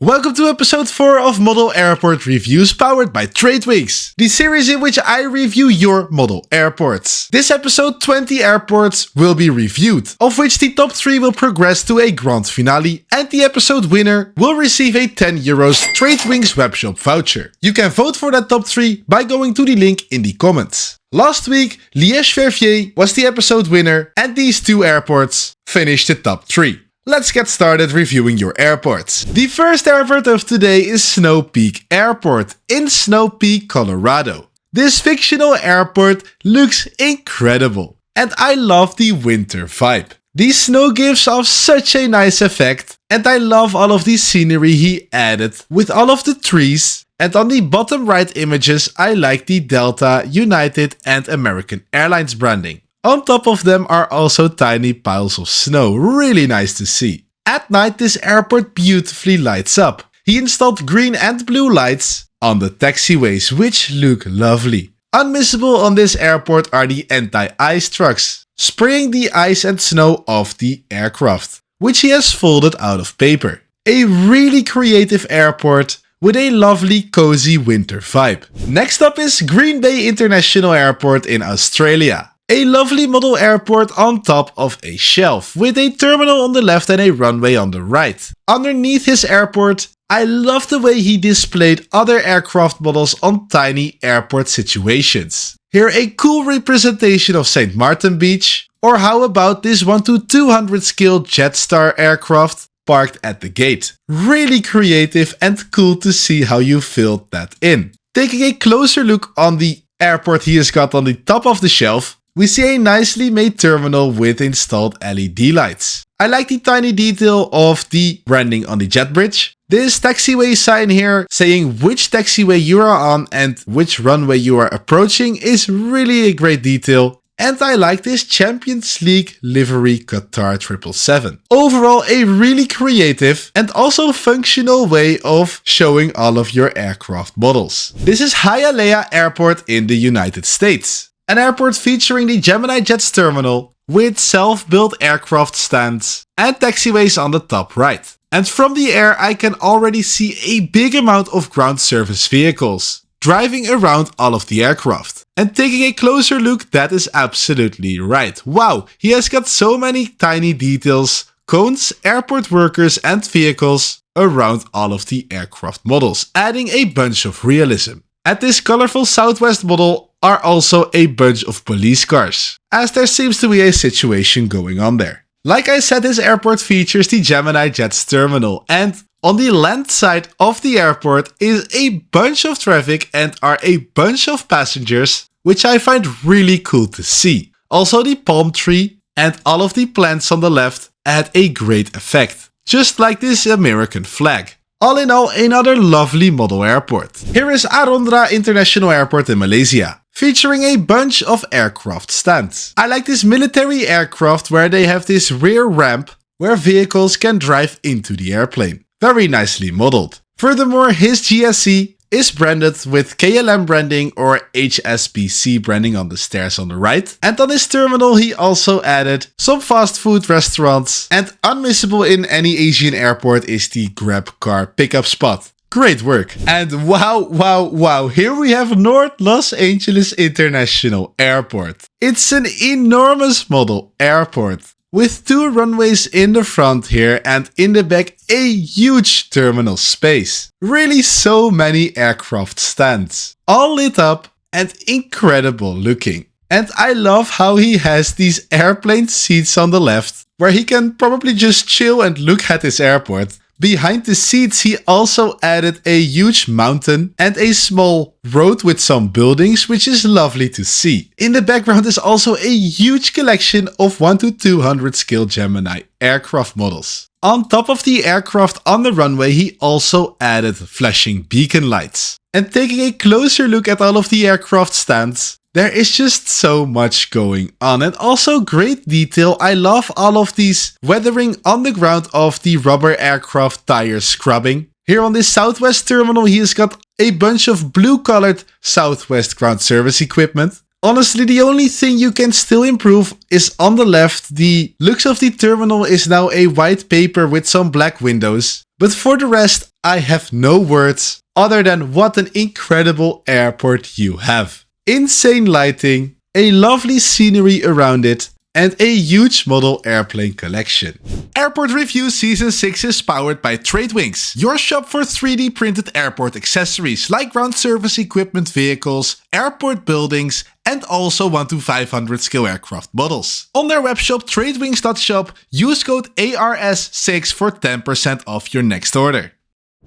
Welcome to episode 4 of Model Airport Reviews powered by Tradewinds, the series in which I review your model airports. This episode 20 airports will be reviewed, of which the top 3 will progress to a grand finale and the episode winner will receive a €10 Tradewinds webshop voucher. You can vote for that top 3 by going to the link in the comments. Last week, Liège-Verviers was the episode winner and these 2 airports finished the top 3. Let's get started reviewing your airports. The first airport of today is Snow Peak Airport in Snow Peak, Colorado. This fictional airport looks incredible and I love the winter vibe. The snow gives off such a nice effect and I love all of the scenery he added with all of the trees. And on the bottom right images I like the Delta, United and American Airlines branding. On top of them are also tiny piles of snow, really nice to see. At night this airport beautifully lights up. He installed green and blue lights on the taxiways which look lovely. Unmissable on this airport are the anti-ice trucks, spraying the ice and snow off the aircraft, which he has folded out of paper. A really creative airport with a lovely cozy winter vibe. Next up is Green Bay International Airport in Australia. A lovely model airport on top of a shelf, with a terminal on the left and a runway on the right. Underneath his airport, I love the way he displayed other aircraft models on tiny airport situations. Here a cool representation of St. Martin Beach, or how about this 1-200 scale Jetstar aircraft parked at the gate. Really creative and cool to see how you filled that in. Taking a closer look on the airport he has got on the top of the shelf, we see a nicely made terminal with installed LED lights. I like the tiny detail of the branding on the jet bridge. This taxiway sign here saying which taxiway you are on and which runway you are approaching is really a great detail. And I like this Champions League livery Qatar 777. Overall a really creative and also functional way of showing all of your aircraft models. This is Haya Airport in the United States. An airport featuring the GeminiJets terminal with self-built aircraft stands and taxiways on the top right. And from the air I can already see a big amount of ground service vehicles driving around all of the aircraft. And taking a closer look, that is absolutely right. Wow, he has got so many tiny details, cones, airport workers and vehicles around all of the aircraft models, adding a bunch of realism. At this colorful Southwest model are also a bunch of police cars, as there seems to be a situation going on there. Like I said, this airport features the GeminiJets terminal, and on the land side of the airport is a bunch of traffic and are a bunch of passengers, which I find really cool to see. Also the palm tree and all of the plants on the left add a great effect, just like this American flag. All in all, another lovely model airport. Here is Arandra International Airport in Malaysia, featuring a bunch of aircraft stands. I like this military aircraft where they have this rear ramp where vehicles can drive into the airplane. Very nicely modeled. Furthermore, his GSC is branded with KLM branding or HSBC branding on the stairs on the right. And on his terminal he also added some fast food restaurants, and unmissable in any Asian airport is the Grab car pickup spot. Great work. And wow, here we have North Los Angeles International Airport. It's an enormous model airport with 2 runways in the front here and in the back a huge terminal space. Really so many aircraft stands, all lit up and incredible looking. And I love how he has these airplane seats on the left where he can probably just chill and look at his airport. Behind the seats he also added a huge mountain and a small road with some buildings, which is lovely to see. In the background is also a huge collection of 1-200 scale Gemini aircraft models. On top of the aircraft on the runway he also added flashing beacon lights. And taking a closer look at all of the aircraft stands, there is just so much going on and also great detail. I love all of these weathering on the ground of the rubber aircraft tire scrubbing. Here on this Southwest terminal he has got a bunch of blue colored Southwest ground service equipment. Honestly, the only thing you can still improve is on the left. The looks of the terminal is now a white paper with some black windows. But for the rest, I have no words other than what an incredible airport you have. Insane lighting, a lovely scenery around it, and a huge model airplane collection. Airport Review Season 6 is powered by Tradewinds, your shop for 3D printed airport accessories like ground service equipment vehicles, airport buildings, and also 1 to 500 scale aircraft models. On their webshop tradewinds.shop, use code ARS6 for 10% off your next order.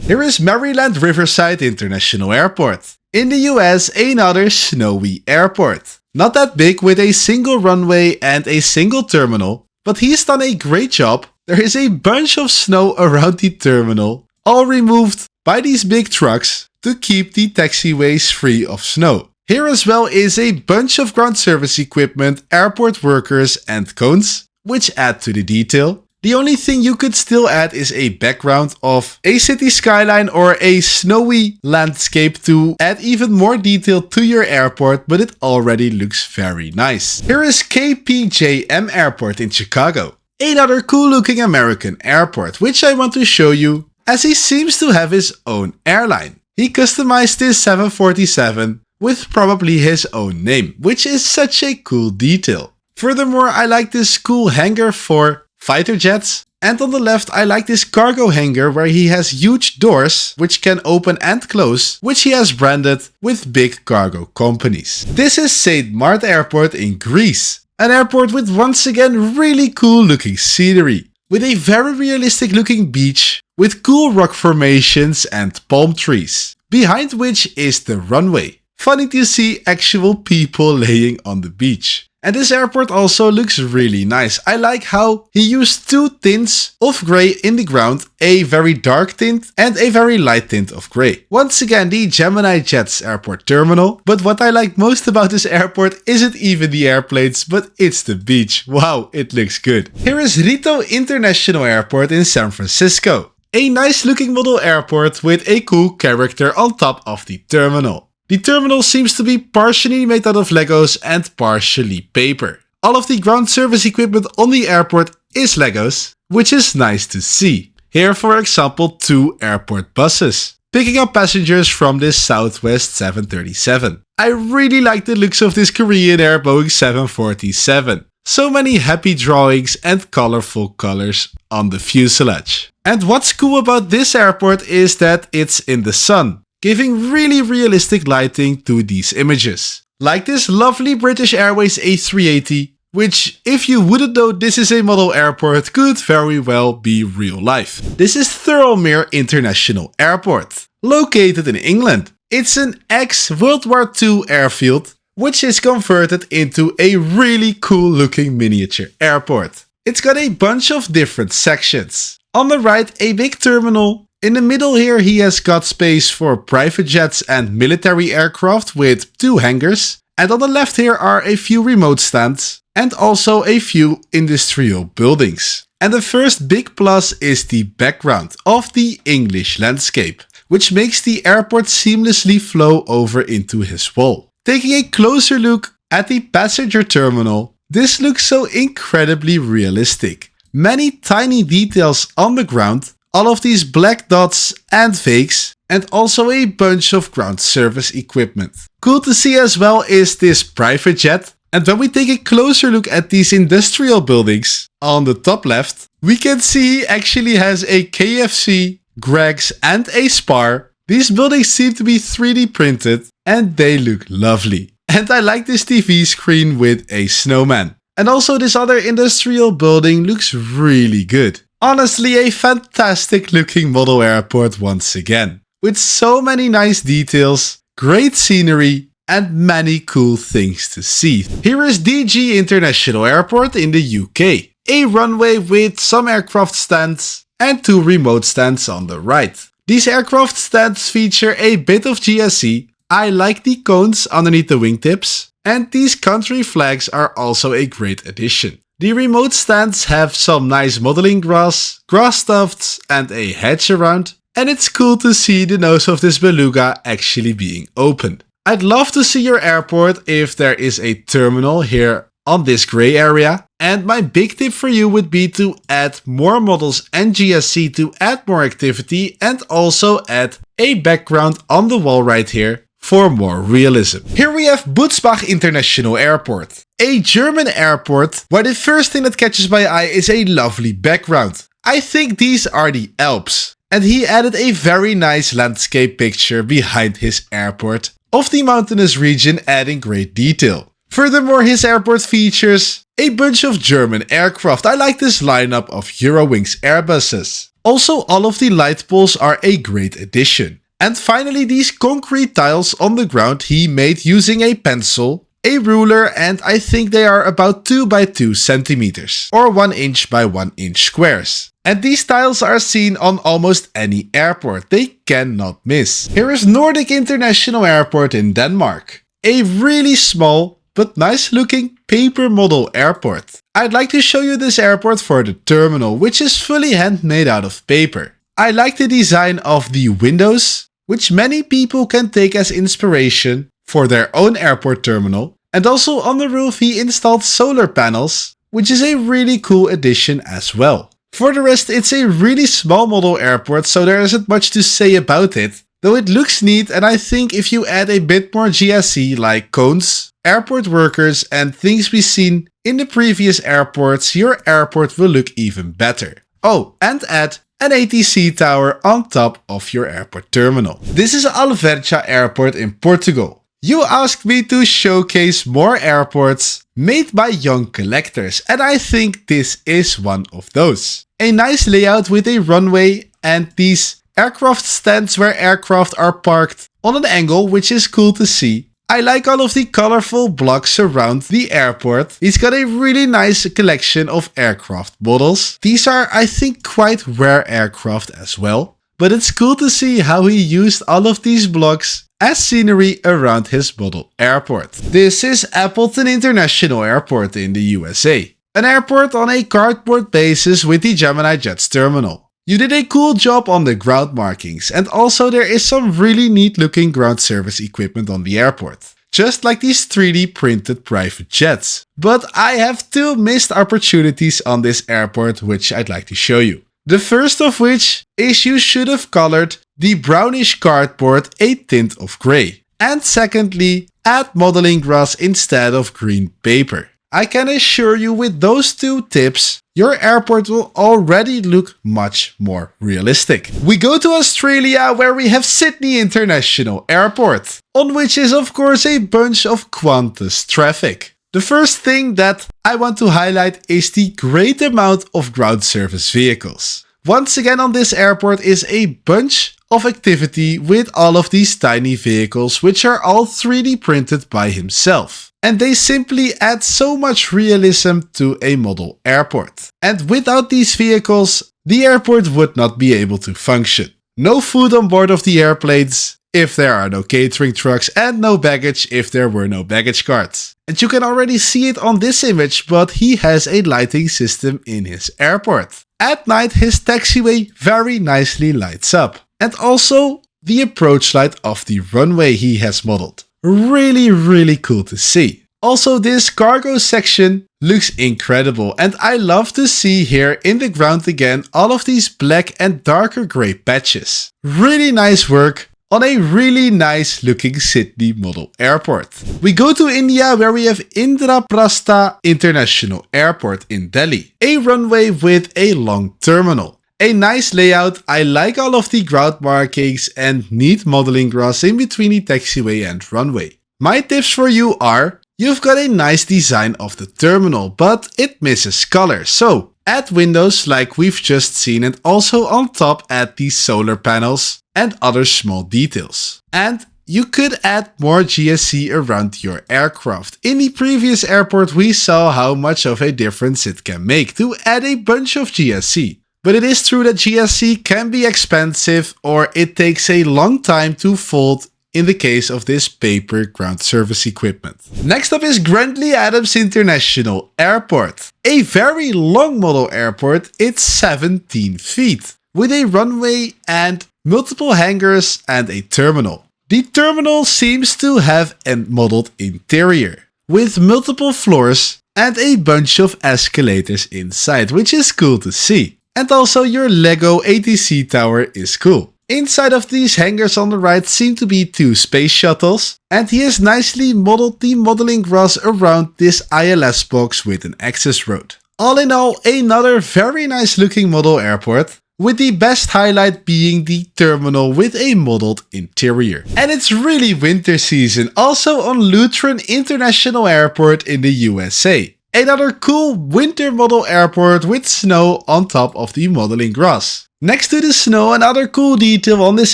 Here is Mryland Riverside International Airport. In the US, another snowy airport. Not that big with a single runway and a single terminal, but he's done a great job. There is a bunch of snow around the terminal, all removed by these big trucks to keep the taxiways free of snow. Here as well is a bunch of ground service equipment, airport workers and cones, which add to the detail. The only thing you could still add is a background of a city skyline or a snowy landscape to add even more detail to your airport, but it already looks very nice. Here is KPJM Airport in Chicago. Another cool looking American airport, which I want to show you as he seems to have his own airline. He customized his 747 with probably his own name, which is such a cool detail. Furthermore, I like this cool hangar for fighter jets, and on the left I like this cargo hangar where he has huge doors which can open and close, which he has branded with big cargo companies. This is St. Mart Airport in Greece, an airport with once again really cool looking scenery, with a very realistic looking beach with cool rock formations and palm trees, behind which is the runway. Funny to see actual people laying on the beach. And this airport also looks really nice. I like how he used two tints of grey in the ground, a very dark tint and a very light tint of grey. Once again, the GeminiJets Airport terminal. But what I like most about this airport isn't even the airplanes, but it's the beach. Wow, it looks good. Here is RTO International Airport in San Francisco. A nice looking model airport with a cool character on top of the terminal. The terminal seems to be partially made out of Legos and partially paper. All of the ground service equipment on the airport is Legos, which is nice to see. Here, for example, 2 airport buses, picking up passengers from this Southwest 737. I really like the looks of this Korean Air Boeing 747. So many happy drawings and colorful colors on the fuselage. And what's cool about this airport is that it's in the sun, giving really realistic lighting to these images. Like this lovely British Airways A380, which, if you wouldn't know this is a model airport, could very well be real life. This is Thoromir International Airport, located in England. It's an ex-World War II airfield, which is converted into a really cool looking miniature airport. It's got a bunch of different sections. On the right, a big terminal. In the middle here he has got space for private jets and military aircraft with 2 hangars. And on the left here are a few remote stands and also a few industrial buildings. And the first big plus is the background of the English landscape, which makes the airport seamlessly flow over into his wall. Taking a closer look at the passenger terminal, this looks so incredibly realistic. Many tiny details on the ground, all of these black dots and fakes, and also a bunch of ground service equipment. Cool to see as well is this private jet. And when we take a closer look at these industrial buildings, on the top left, we can see he actually has a KFC, Greg's and a Spar. These buildings seem to be 3D printed and they look lovely. And I like this TV screen with a snowman. And also this other industrial building looks really good. Honestly, a fantastic looking model airport once again, with so many nice details, great scenery, and many cool things to see. Here is DG International Airport in the UK, a runway with some aircraft stands and 2 remote stands on the right. These aircraft stands feature a bit of GSE. I like the cones underneath the wingtips, and these country flags are also a great addition. The remote stands have some nice modeling grass tufts and a hedge around, and it's cool to see the nose of this beluga actually being opened. I'd love to see your airport if there is a terminal here on this gray area. And my big tip for you would be to add more models and GSC to add more activity, and also add a background on the wall right here for more realism. Here we have Bootsbach International Airport, a German airport where the first thing that catches my eye is a lovely background. I think these are the Alps. And he added a very nice landscape picture behind his airport of the mountainous region, adding great detail. Furthermore, his airport features a bunch of German aircraft. I like this lineup of Eurowings Airbuses. Also, all of the light poles are a great addition. And finally, these concrete tiles on the ground he made using a pencil, a ruler, and I think they are about 2 by 2 centimeters or 1 inch by 1 inch squares. And these tiles are seen on almost any airport. They cannot miss. Here is Nordic International Airport in Denmark. A really small but nice looking paper model airport. I'd like to show you this airport for the terminal, which is fully handmade out of paper. I like the design of the windows, which many people can take as inspiration for their own airport terminal. And also on the roof he installed solar panels, which is a really cool addition as well. For the rest, it's a really small model airport, so there isn't much to say about it, though it looks neat, and I think if you add a bit more GSC like cones, airport workers, and things we've seen in the previous airports, your airport will look even better. Oh, and add an ATC tower on top of your airport terminal. This is Alveta Airport in Portugal. You asked me to showcase more airports made by young collectors, and I think this is one of those. A nice layout with a runway and these aircraft stands where aircraft are parked on an angle, which is cool to see. I like all of the colorful blocks around the airport. He's got a really nice collection of aircraft models. These are, I think, quite rare aircraft as well. But it's cool to see how he used all of these blocks as scenery around his model airport. This is Appleton International Airport in the USA. An airport on a cardboard basis with the GeminiJets terminal. You did a cool job on the ground markings, and also there is some really neat looking ground service equipment on the airport. Just like these 3D printed private jets. But I have 2 missed opportunities on this airport which I'd like to show you. The first of which is you should have colored the brownish cardboard a tint of grey. And secondly, add modeling grass instead of green paper. I can assure you with those 2 tips, your airport will already look much more realistic. We go to Australia where we have Sydney International Airport, on which is of course a bunch of Qantas traffic. The first thing that I want to highlight is the great amount of ground service vehicles. Once again on this airport is a bunch of activity with all of these tiny vehicles which are all 3D printed by himself. And they simply add so much realism to a model airport. And without these vehicles, the airport would not be able to function. No food on board of the airplanes if there are no catering trucks, and no baggage if there were no baggage carts. And you can already see it on this image, but he has a lighting system in his airport. At night his taxiway very nicely lights up. And also the approach light of the runway he has modeled. Really cool to see. Also this cargo section looks incredible, and I love to see here in the ground again all of these black and darker grey patches. Really nice work on a really nice looking Sydney model airport. We go to India where we have Indra Prasta International Airport in Delhi. A runway with a long terminal. A nice layout. I like all of the ground markings and neat modeling grass in between the taxiway and runway. My tips for you are, you've got a nice design of the terminal, but it misses color. So add windows like we've just seen, and also on top add these solar panels and other small details. And you could add more GSC around your aircraft. In the previous airport we saw how much of a difference it can make to add a bunch of GSC. But it is true that GSC can be expensive, or it takes a long time to fold in the case of this paper ground service equipment. Next up is Grantley Adams International Airport. A very long model airport, it's 17 feet, with a runway and multiple hangars and a terminal. The terminal seems to have a modeled interior, with multiple floors and a bunch of escalators inside, which is cool to see. And also your Lego ATC tower is cool. Inside of these hangars on the right seem to be 2 space shuttles, and he has nicely modeled the modeling grass around this ILS box with an access road. All in all, another very nice looking model airport, with the best highlight being the terminal with a modeled interior. And it's really winter season also on Lutheran International Airport in the USA. Another cool winter model airport with snow on top of the modeling grass. Next to the snow, another cool detail on this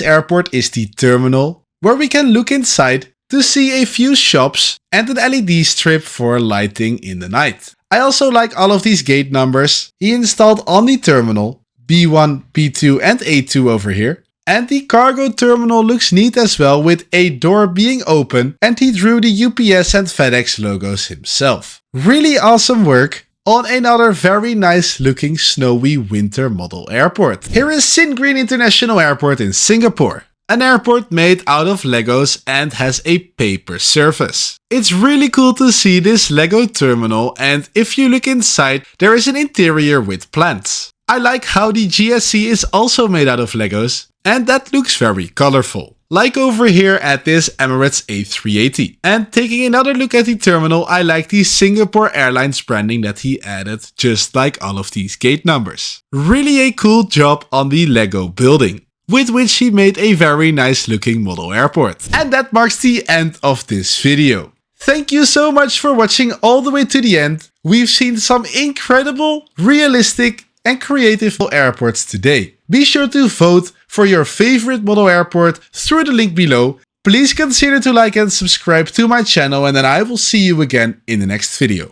airport is the terminal, where we can look inside to see a few shops and an LED strip for lighting in the night. I also like all of these gate numbers he installed on the terminal, B1, B2 and A2 over here. And the cargo terminal looks neat as well, with a door being open, and he drew the UPS and FedEx logos himself. Really awesome work on another very nice looking snowy winter model airport. Here is Singreen International Airport in Singapore. An airport made out of Legos and has a paper surface. It's really cool to see this Lego terminal, and if you look inside, there is an interior with plants. I like how the GSC is also made out of Legos, and that looks very colorful. Like over here at this Emirates A380. And taking another look at the terminal, I like the Singapore Airlines branding that he added, just like all of these gate numbers. Really a cool job on the Lego building, with which he made a very nice looking model airport. And that marks the end of this video. Thank you so much for watching all the way to the end. We've seen some incredible, realistic and creative airports today. Be sure to vote for your favorite model airport through the link below. Please consider to like and subscribe to my channel, and then I will see you again in the next video.